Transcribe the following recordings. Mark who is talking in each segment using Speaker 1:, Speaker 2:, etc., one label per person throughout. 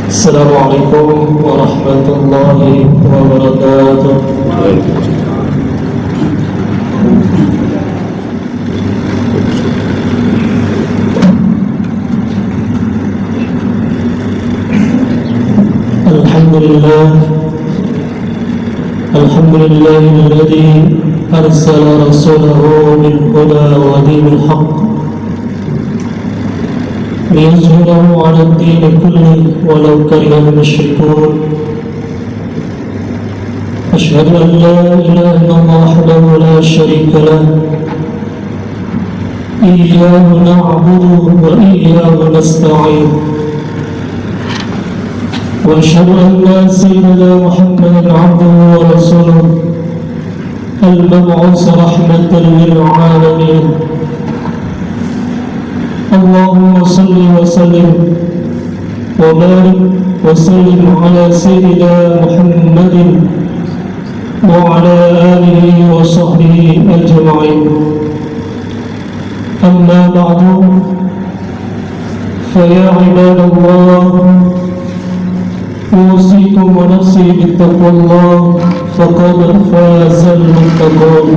Speaker 1: Assalamualaikum warahmatullahi wabarakatuh. Alhamdulillah alladzi arsala rasulahu bil huda wa dinil haqq liyuzhirahu 'ala ad-din kullihi walau kariha al-musyrikun. Asyhadu an la ilaha illallah wahdahu la syarika lahu iyyahu na'budu wa iyyahu nasta'in. وأشهد أن سيدنا محمدا عبده ورسوله المبعوث رحمة للعالمين. اللهم صل وسلم وبارك وسلم على سيدنا محمد وعلى آله وصحبه أجمعين. أما بعد، فيا عباد الله، أوصيكم ونفسي بتقوى الله فقد فاز المتقون.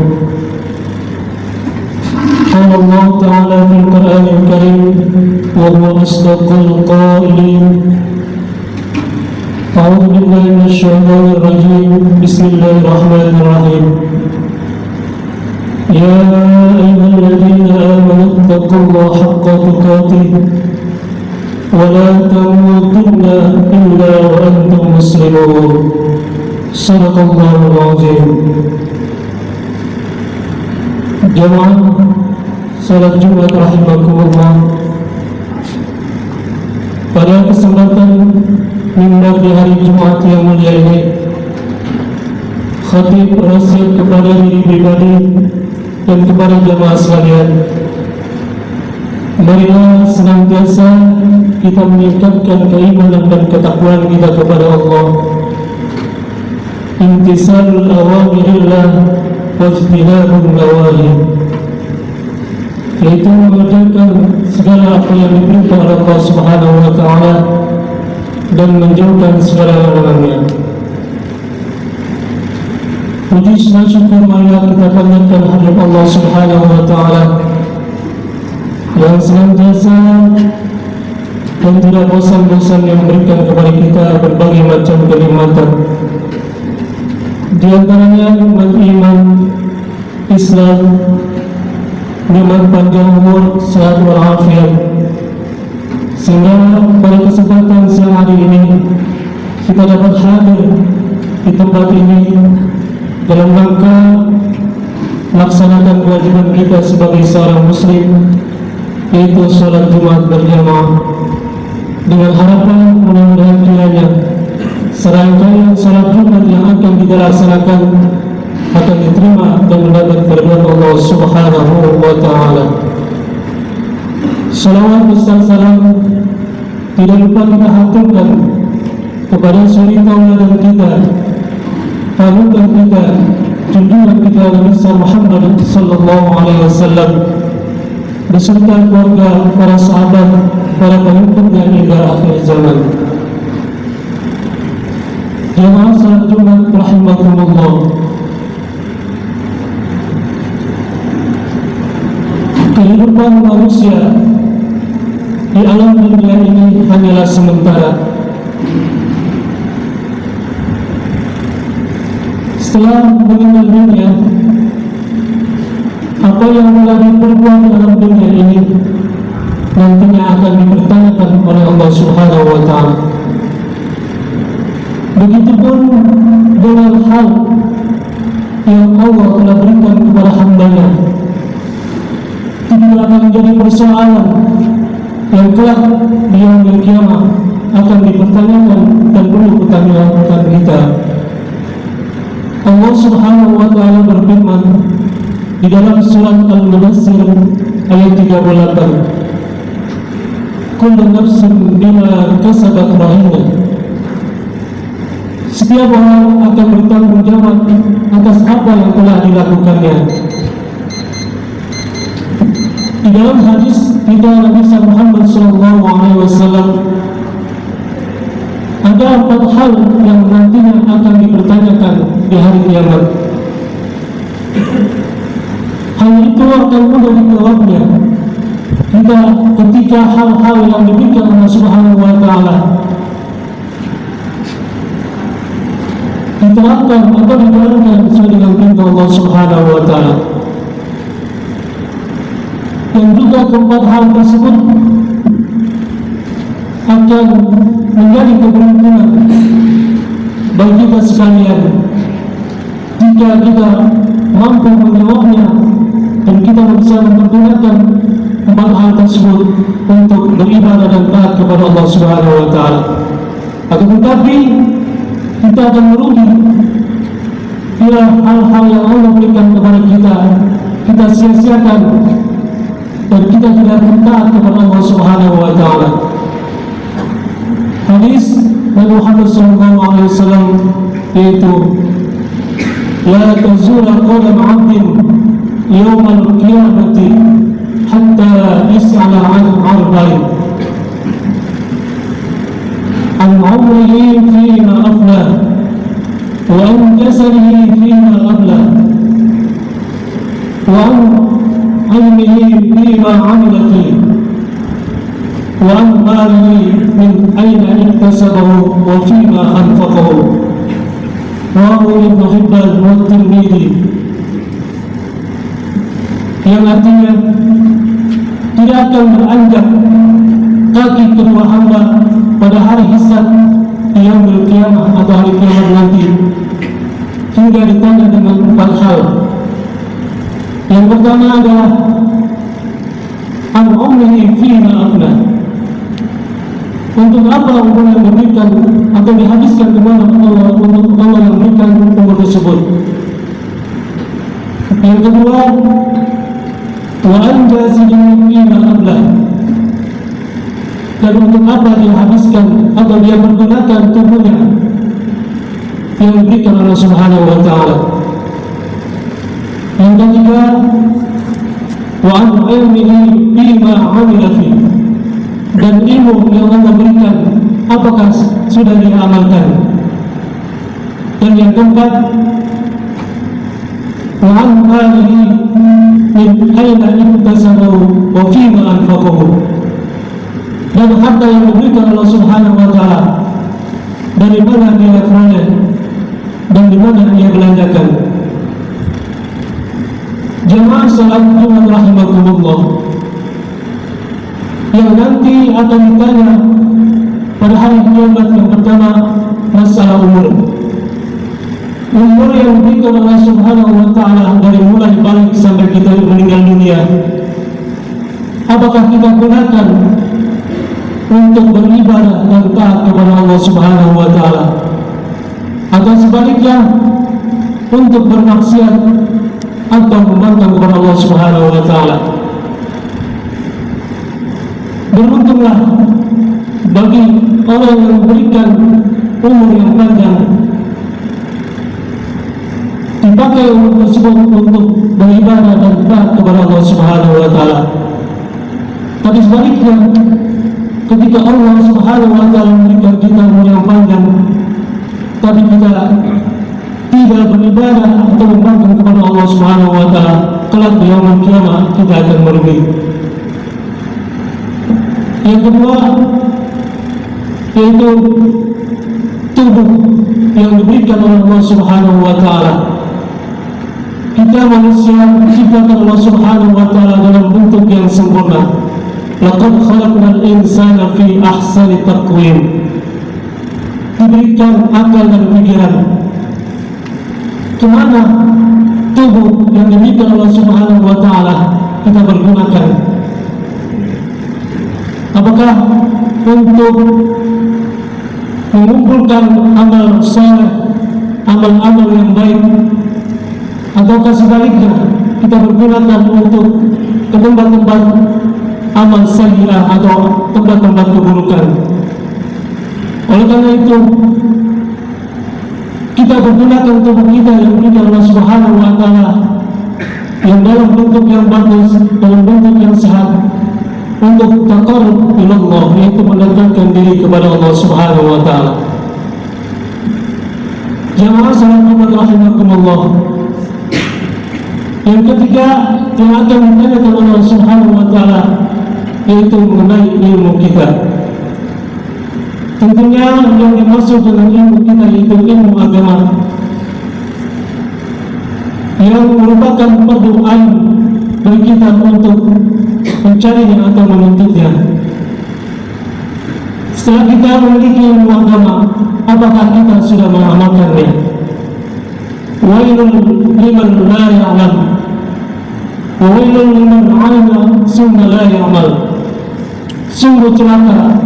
Speaker 1: قال الله تعالى في القرآن الكريم وهو أصدق القائلين: أعوذ بالله من الشيطان الرجيم، بسم الله الرحمن الرحيم. يا أيها الذين آمنوا اتقوا الله حق تقاته ولا تموتن إلا وأنتم مسلمون. صدق الله العظيم. Jemaah salat Jumat rahimakumullah, pada kesempatan mimbar di hari Jumat yang mulia ini, khatib berwasiat kepada diri pribadi dan kepada jemaah sekalian, marilah senantiasa kita meningkatkan keimanan dan ketakwaan kita kepada Allah. Imtisalul awamirillah wajtinabun nawahi, yaitu mengerjakan segala apa yang diperintah oleh Allah Subhanahu wa Ta'ala dan menjauhkan segala larangannya. Puji dan syukur marilah kita panjatkan hadirat Allah Subhanahu wa Ta'ala yang senantiasa dan tidak bosan-bosan yang memberikan kepada kita berbagai macam kenikmatan. Di antaranya nikmat iman, Islam, nikmat panjang umur, sehat walafiat. Sehingga pada kesempatan siang hari ini kita dapat hadir di tempat ini dalam rangka melaksanakan kewajiban kita sebagai seorang muslim, yaitu sholat Jumat berjamaah, dengan harapan mudah-mudahan kiranya serangkaian sholat Jumat yang akan kita laksanakan akan diterima dan mendapat keridhaan Allah Subhanahu wa Ta'ala. Salawat besar salam tidak lupa kita haturkan kepada suri tauladan kita, panutan kita, junjungan kita Nabi Muhammad sallallahu alaihi wasallam beserta keluarga, para sahabat, para pengikutnya hingga akhir zaman. Jemaah salat Jumat rahimakumullah, kehidupan manusia di alam dunia ini hanyalah sementara. Setelah meninggal dunia, apa yang telah diperbuat dalam dunia ini nantinya akan dipertanyakan oleh Allah Subhanahu wa Ta'ala. Begitupun dengan hal yang Allah telah berikan kepada hamba-Nya, tidak akan menjadi persoalan yang kelak di yaumil qiyamah akan dipertanyakan dan perlu pertanyaan kita. Allah Subhanahu wa Ta'ala berfirman di dalam surat Al-Mudaththir ayat 38, kullu nafsin bima kasabat rahinah. Setiap orang akan bertanggung jawab atas apa yang telah dilakukannya. Di dalam hadis kita Nabi Muhammad SAW ada 4 hal yang nantinya akan dipertanyakan di hari kiamat. Hal itu akan mudah dijawabnya ketika hal-hal yang diberikan Allah Subhanahu wa Ta'ala diterapkan atau dijalankan sesuai dengan perintah Allah Subhanahu wa Ta'ala. Dan juga keempat hal tersebut akan menjadi keberuntungan bagi kita sekalian jika kita mampu menjawabnya dan kita bisa mempergunakan empat hal tersebut untuk beribadah dan taat kepada Allah Subhanahu wa Ta'ala. Akan tetapi kita akan merugi bila hal-hal yang Allah berikan kepada kita sia-siakan dan kita tidak taat kepada Allah Subhanahu wa Ta'ala. Hadis Nabi Muhammad SAW yaitu la tazula qadam 'abdin yawmal qiyamati hatta yas'ala 'an arba'in an 'umrihi fima afna wa an jasadihi fima abla wa an ilmihi fima 'amila fihi wa an malihi min ayna iktasabahu wa fima anfaqahu. Rawahu Ibnu Hibban wa Tirmidzi. Yang artinya tidak akan beranjak kaki kedua hamba pada hari hisab di yaumul qiyamah atau hari kiamat nanti hingga ditanya dengan 4 hal. Yang pertama adalah an umrihi fima afna, untuk apa umur yang diberikan atau dihabiskan di mana Allah untuk Allah yang berikan umur tersebut. Yang kedua, wa anjazihi fima abla, dan untuk apa dia habiskan atau dia menggunakan tubuhnya yang diberikan oleh Subhanahu wa Ta'ala. Yang ketiga, wa an ilmihi fima 'amila fihi, dan ilmu yang Allah berikan apakah sudah dia amalkan. Dan yang keempat, wa an malihi min aina iktasabahu wa fima anfaqahu, dan harta yang diberikan Allah Subhanahu wa Ta'ala dari mana dia peroleh dan di mana dia belanjakan. Jemaah salat Jumat rahimakumullah, yang nanti akan ditanya pada hari kiamat yang pertama masalah umur. Umur yang diberikan Allah Subhanahu wa Ta'ala dari mulai balik sampai kita meninggal dunia, apakah kita gunakan untuk beribadah dan taat kepada Allah Subhanahu wa Ta'ala, atau sebaliknya untuk bermaksiat atau membangkang kepada Allah Subhanahu wa Ta'ala? Beruntunglah bagi orang yang memberikan umur yang panjang, dipakai umur tersebut untuk beribadah dan taat kepada Allah Subhanahu wa Ta'ala. Tapi sebaliknya, ketika Allah Subhanahu wa Ta'ala memberikan kita umur yang panjang, tapi kita tidak beribadah atau membangkang kepada Allah Subhanahu wa Ta'ala, kelak di yaumul qiyamah kita akan merugi. Yang kedua, yaitu tubuh yang diberikan oleh Allah Subhanahu wa Ta'ala. Kita manusia diciptakan Allah Subhanahu wa Ta'ala dalam bentuk yang sempurna. Laqad khalaqnal insana fi ahsani taqwim. Diberikan akal dan pikiran. Kemana tubuh yang diberikan Allah Subhanahu wa Ta'ala kita pergunakan? Apakah untuk mengumpulkan amal saleh, amal-amal yang baik, ataukah sebaliknya kita bergunakan untuk ke tempat-tempat amal sayyi'ah atau tempat-tempat keburukan? Oleh karena itu, kita bergunakan tubuh kita yang diberikan Allah Subhanahu wa Ta'ala yang dalam bentuk yang bagus, dalam bentuk yang sehat, untuk taqarrub ila Allah, yaitu mendekatkan diri kepada Allah Subhanahu wa Ta'ala. Jamaah salat Jumat rahimakumullah. Yang ketiga yang akan ditanyakan oleh Allah Subhanahu wa taala yaitu mengenai ilmu kita. Tentunya yang dimaksud dengan ilmu kita yaitu ilmu agama yang merupakan perdoaan bagi kita untuk mencarinya atau menuntutnya. Setelah kita memiliki ilmu agama, apakah kita sudah mengamalkannya? Wailun liman la ya'lam wa wailun liman 'alima summa la ya'mal. Sungguh celaka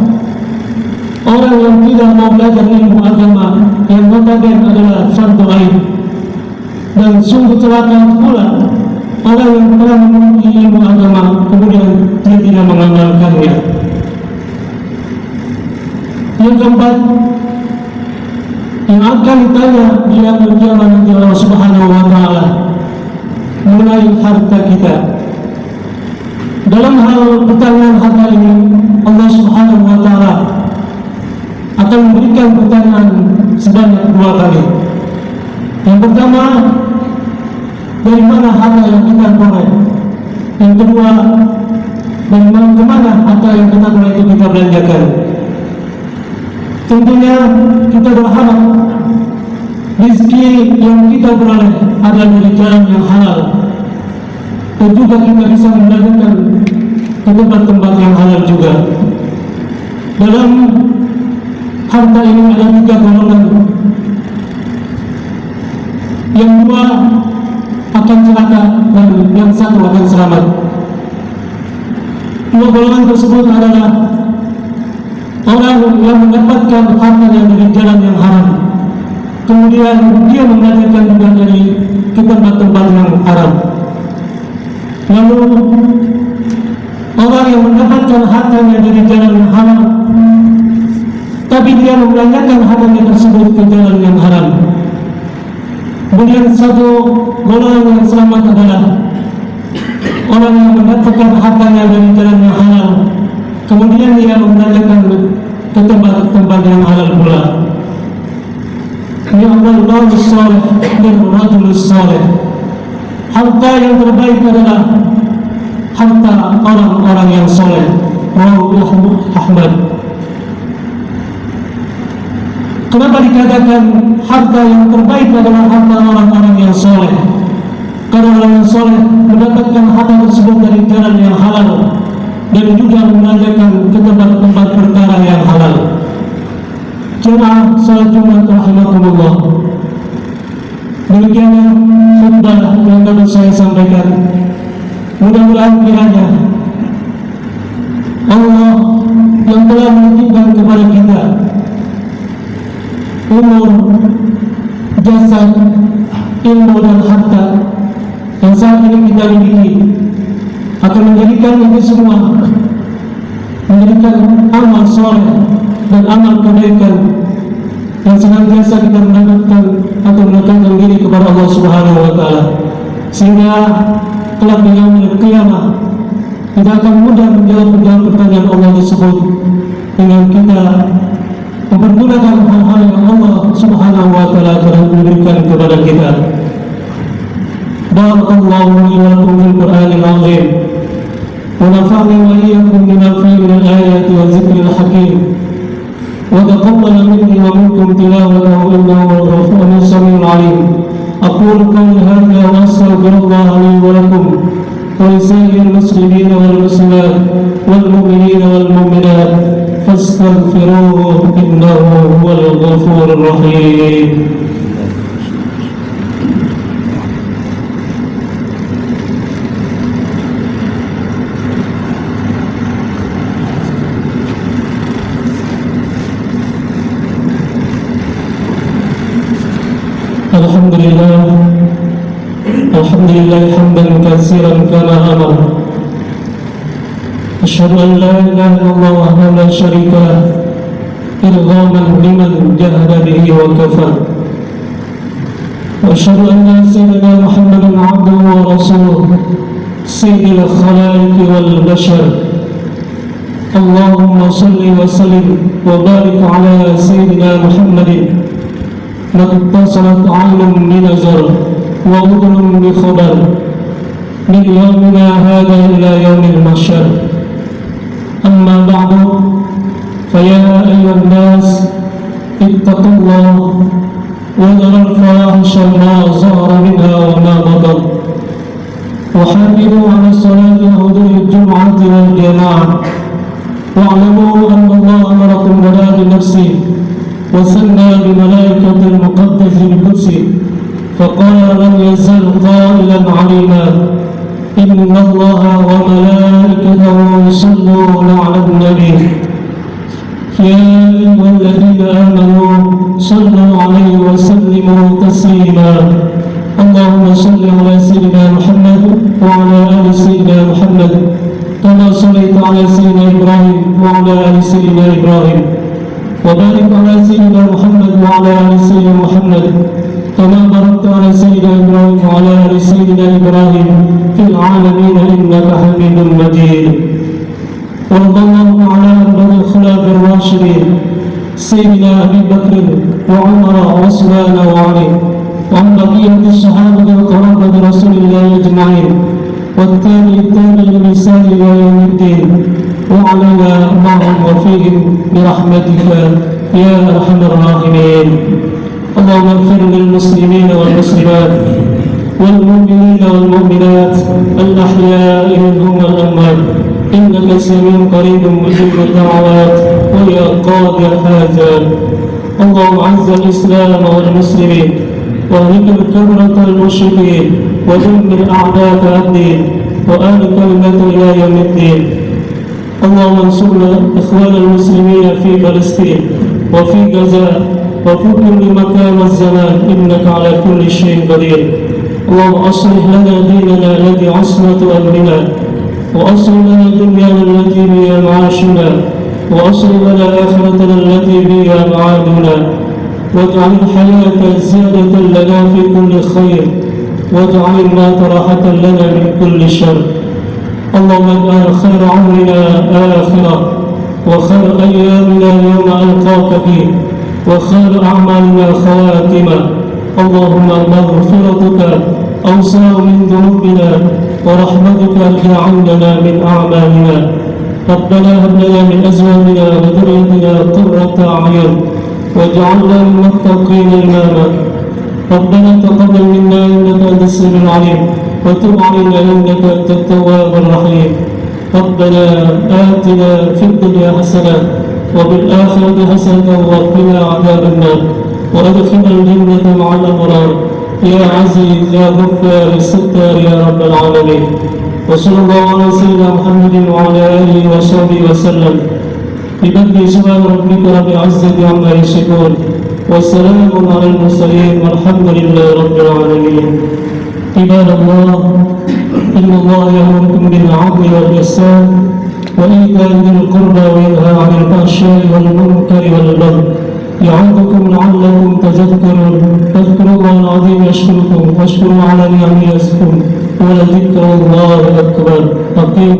Speaker 1: orang yang tidak mau belajar ilmu agama yang notabene adalah fardu ain, dan sungguh celaka pula orang yang telah memiliki ilmu agama kemudian dia tidak mengamalkannya. Yang keempat, yang akan ditanya di akhir zaman nanti Allah Subhanahu wa taala mengenai harta kita. Dalam hal pertanyaan harta ini, Allah Subhanahu wa taala akan memberikan pertanyaan sebanyak 2 kali. Yang pertama, dari mana harta yang kita peroleh? Yang kedua, dari mana kemana harta yang kita peroleh itu kita belanjakan? Tentunya kita berharap rezeki yang kita peroleh adalah dari jalan yang halal, dan juga kita bisa membelanjakan ke tempat-tempat yang halal juga. Dalam harta ini ada 3 golongan. Yang 2 akan celaka dan yang 1 akan selamat. 2 golongan tersebut adalah orang yang mendapatkan hartanya dari jalan yang haram, kemudian dia membelanjakan juga dari ke tempat-tempat yang haram. Lalu orang yang mendapatkan hartanya dari jalan yang haram, tapi dia membelanjakan hartanya tersebut ke jalan yang haram. Kemudian 1 golongan yang selamat adalah orang yang mendapatkan hartanya dari jalan yang halal, kemudian dia membelanjakan ke tempat-tempat yang halal pula. Ya Allah salih dan rajul salih. Harta yang terbaik adalah harta orang-orang yang soleh. Rawahu Ahmad. Kenapa dikatakan harta yang terbaik adalah harta orang-orang yang soleh? Karena orang yang soleh mendapatkan harta tersebut dari jalan yang halal dan juga membelanjakan ke tempat-tempat perkara yang halal. Jemaah salat Jumat rahimakumullah. Demikianlah khutbah yang dapat saya sampaikan. Mudah-mudahan kiranya Allah yang telah menitipkan kepada kita umur, jasad, ilmu dan harta yang saat ini kita miliki akan menjadikan itu semua menjadikan amal soleh dan amal kebaikan yang senantiasa kita mendapatkan atau mendekatkan diri kepada Allah Subhanahu wa taala, sehingga kelak di yaumul qiyamah kita akan mudah menjawab pertanyaan Allah tersebut dengan kita mempergunakan hal-hal yang Allah Subhanahu wa taala telah berikan kepada kita. Barakallahu li wa lakum fil Qur'anil azim wa nafa'ani wa iyyakum bima fihi min al-ayati wa dzikril hakim wa taqabbala minni wa minkum tilawatahu innahu ghafurun samiul alim. Aqulu qawli hadha wa astaghfirullah li wa lakum wa lisa'iril muslimin wal muslimat wal mu'minin wal mu'minat fastaghfiruhu innahu huwal ghafurur rahim. Alhamdulillah hamdan katsiran kama amara. Asyhadu an la ilaha illallah wahdahu la syarika lah irghaman liman jahada bihi wa kafar. Wa asyhadu anna sayyidina Muhammadan 'abduhu wa rasuluhu sayyidil khalaiqi wal bashar. Allahumma salli wa sallim wa barik ala sayyidina Muhammadin ما اتصلت عين بنظر وأذن بخبر من يومنا هذا إلى يوم المحشر. أما بعد، فيا أيها الناس اتقوا الله وذروا الفواحش ما ظهر منها وما بطن، وحافظوا على الصلاة وحضور الجمعة والجماعة، واعلموا أن الله أمركم بها بنفسه وثنى بملائكة المقدس القدس، فقال لم يزل قائلا علينا إن الله وملائكته يصلون على النبي يا أيها الذين آمنوا صلوا عليه وسلموا تسليما. اللهم صل على سيدنا محمد وعلى آل سيدنا محمد كما صليت على سيدنا إبراهيم وعلى آل سيدنا إبراهيم، وبارك على سيدنا محمد وعلى آل سيدنا محمد كما باركت على سيدنا إبراهيم وعلى آل سيدنا إبراهيم في العالمين إنك حميد مجيد. وارض اللهم على أفضل الخلفاء الراشدين سيدنا أبي بكر وعمر وعثمان وعلي، وعن بقية الصحابة وقرابة رسول الله أجمعين، والتابعين بإحسان إلى يوم الدين، وعلينا معهم وفيهم برحمتك يا أرحم الراحمين. اللهم اغفر للمسلمين والمسلمات والمؤمنين والمؤمنات الأحياء منهم والأموات، إنك سميع قريب مجيب الدعوات ويا قاضي الحاجات. اللهم أعز الإسلام والمسلمين واهلك الكفرة المشركين ودمر أعداءك الدين وآل كلمة إلى يوم الدين. اللهم انصرنا إخوان المسلمين في فلسطين وفي غزة وفي كل مكان والزمان إنك على كل شيء قدير. اللهم أصلح لنا ديننا الذي عصمة أمرنا، وأصلح لنا دنيانا التي بها معاشنا، وأصلح لنا آخرتنا التي بها معادنا، واجعل الحياة زيادة لنا في كل خير، واجعل الموت راحة لنا من كل شر. اللهم اجعل خير عمرنا آخرة، وخير أيامنا يوم ألقاك فيه، وخير أعمالنا خواتمة. اللهم مغفرتك أوسع من ذنوبنا، ورحمتك ارجع عنا من أعمالنا. ربنا هب لنا من أزواجنا وذريتنا قرة أعين واجعلنا للمتقين إماما. ربنا تقبل منا إنك أنت السميع العليم، وتب علينا إنك أنت التواب الرحيم. ربنا آتنا في الدنيا حسنة وفي الآخرة حسنة وقنا عذاب النار، وأدخلنا الجنة مع الأبرار يا عزيز يا غفار الستار يا رب العالمين. وصلى الله على سيدنا محمد وعلى آله وصحبه وسلم. ببدء سبحان ربك رب العزة عما يصفون، والسلام على المرسلين والحمد لله رب العالمين. عباد الله، إن الله يأمركم بالعدل والإحسان وإيتاء ذي القربى وينهى عن الفحشاء والمنكر والبغي يعظكم لعلكم تذكرون. فاذكروا الله العظيم يشكركم، واشكروا على نعمه يزدكم، ولذكر الله أكبر.